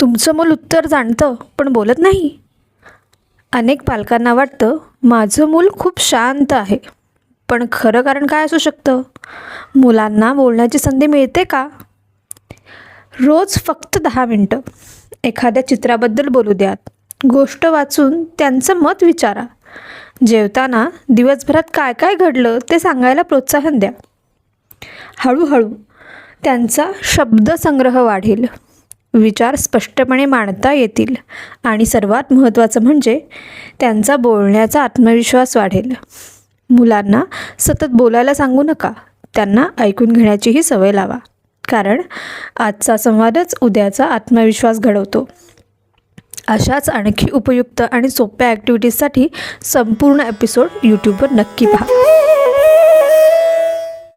तुमचं मूल उत्तर जाणतं पण बोलत नाही. अनेक पालकांना वाटतं माझं मूल खूप शांत आहे, पण खरं कारण काय असू शकतं? मुलांना बोलण्याची संधी मिळते का? रोज फक्त 10 मिनटं एखाद्या चित्राबद्दल बोलू द्यात, गोष्ट वाचून त्यांचं मत विचारा. जेवताना दिवसभरात काय काय घडलं ते सांगायला प्रोत्साहन द्या. हळूहळू त्यांचा शब्दसंग्रह वाढेल, विचार स्पष्टपणे मांडता येतील आणि सर्वात महत्त्वाचं म्हणजे त्यांचा बोलण्याचा आत्मविश्वास वाढेल. मुलांना सतत बोलायला सांगू नका, त्यांना ऐकून घेण्याचीही सवय लावा, कारण आजचा संवादच उद्याचा आत्मविश्वास घडवतो. अशाच आणखी उपयुक्त आणि सोप्या ॲक्टिव्हिटीजसाठी संपूर्ण एपिसोड यूट्यूबवर नक्की पहा.